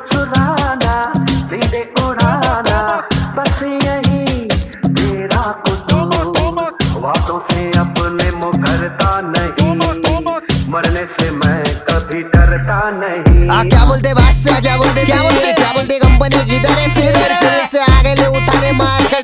चुराना, नींदे उड़ाना, बस यही तेरा कसूर। बातों से अपने मुकरता नहीं, मरने से मैं कभी डरता नहीं। क्या बोलते बादशाह, क्या बोलते कंपनी किधर है फिर से आगे ले उठाने मार